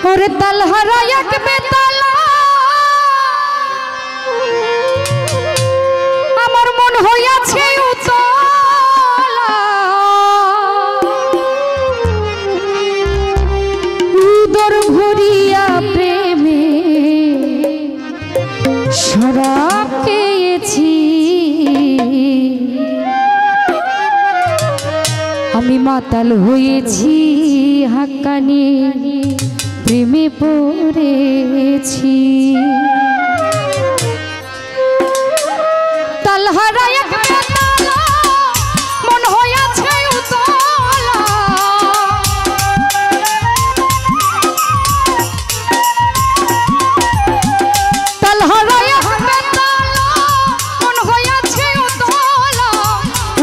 ওরে তালহারা এক বেতালা আমার মন হইয়াছে উতলা উদর ভরিয়া প্রেমে শরাব খেয়েছি আমি মাতাল হয়েছি হাক্কানি প্রেমে পড়েছি তালহারা এক বেতালা মন হইয়াছে উতলা তালহারা এক বেতালা মন হইয়াছে উতলা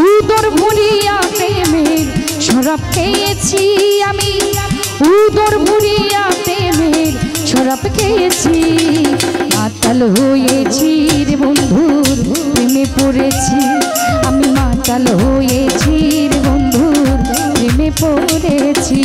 উদর ভরিয়া প্রেমের শরাব খেয়েছি আমি উদর ভরিয়া প্রেমের শরাব খেয়েছি মাতাল হয়েছি রে বন্ধুর প্রেমে পড়েছি আমি মাতাল হয়েছি রে বন্ধুর প্রেমে পড়েছি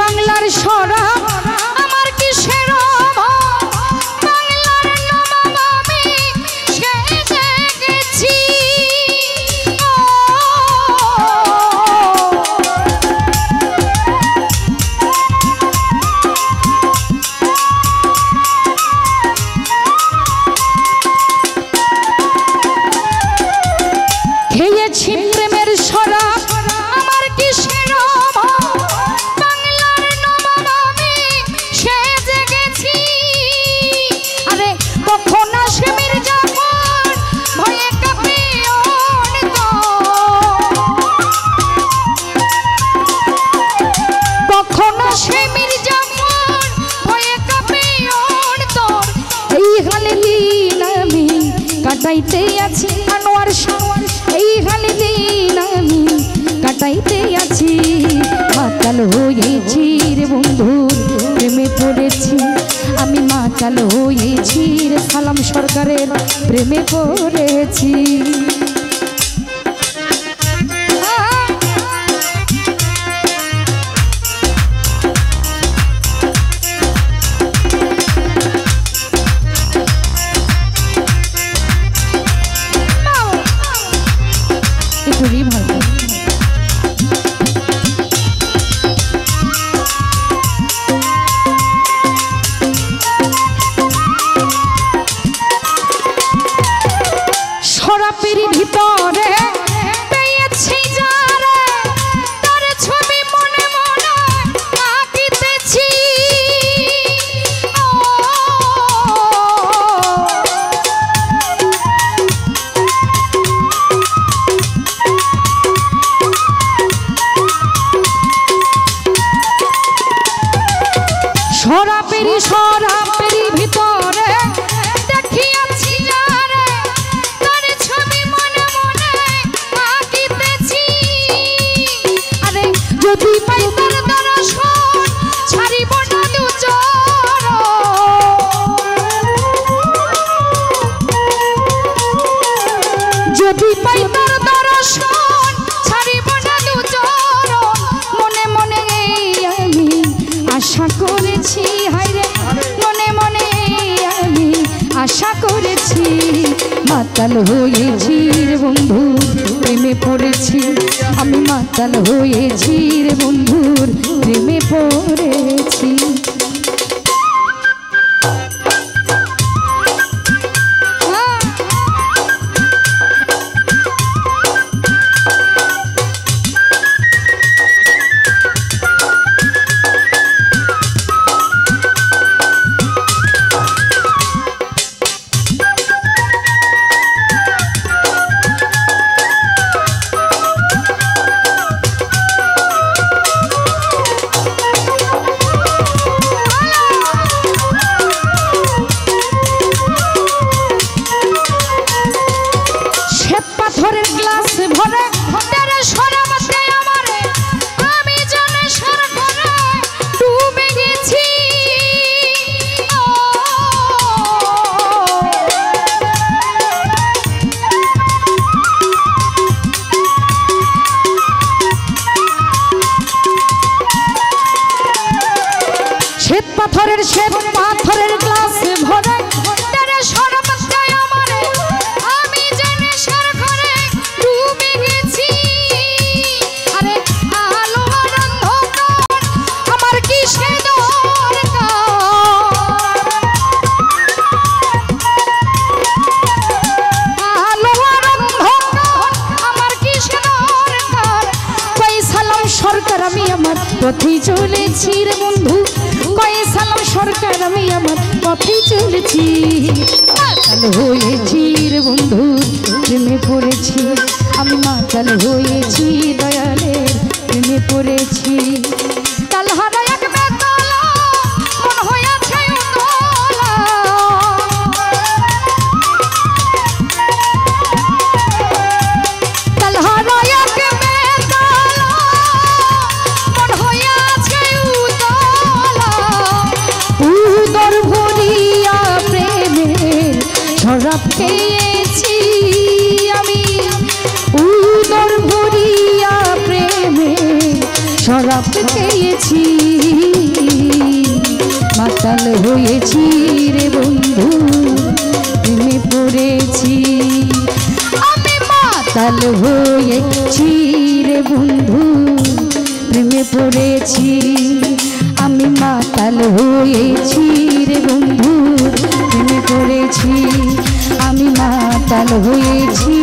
বাংলার শরাব আমার কিসের অভাব বাংলার নবাব আমি সেজে গেছি খেয়েছি প্রেমের শরাব আমার কিসের অভাব কাটাইতে আছি আনোয়ার শাওয়ার এইখানে দিন আমি কাটাইতে আছি মাতাল হয়েছি রে বন্ধুর প্রেমে পড়েছি আমি মাতাল হয়েছি রে সালাম সরকারের প্রেমে পড়েছি শরাবের ভিতরে পেয়েছি যারে তার ছবি মনে মনে আঁকিতেছি শরাবের ভিতরে দেখিয়াছি যারে তার ছবি মনে মনে আঁকিতেছি আরে যদি পাই তার দর্শন ছাড়িব না দুচর যদি পাই তার দর্শন ছাড়িব না দুচর মনে মনে আমি আশা করেছি হায়রে মনে মনে আমি আশা করেছি মাতাল হয়েছি রে বন্ধুর প্রেমে পড়েছি আমি মাতাল হয়েছি রে বন্ধুর প্রেমে পড়েছি পথে চলেছি রে বন্ধু, কয়ে সালাম সরকার আমি আমার পথে চলেছি। মাতাল হয়েছি রে বন্ধু, প্রেমে পড়েছি আমি, মাতাল হয়েছি দয়ালের প্রেমে পড়েছি। কাল হারা এক বেতালা মন হয়েছে উতলা, কাল হারা এক বেতালা মন হয়েছে উতলা, উদর ভরিয়া প্রেমের শরাব খেয়েছি আমি, উদর ভরিয়া প্রেমের শরাব খেয়েছি। মাতাল হয়েছি রে বন্ধু, প্রেমে পড়েছি আমি, মাতাল হয়েছি রে বন্ধু, প্রেমে পড়েছি আমি, মাতাল হয়েছি রে বন্ধু, প্রেমে পড়েছি আমি, মাতাল হয়েছি।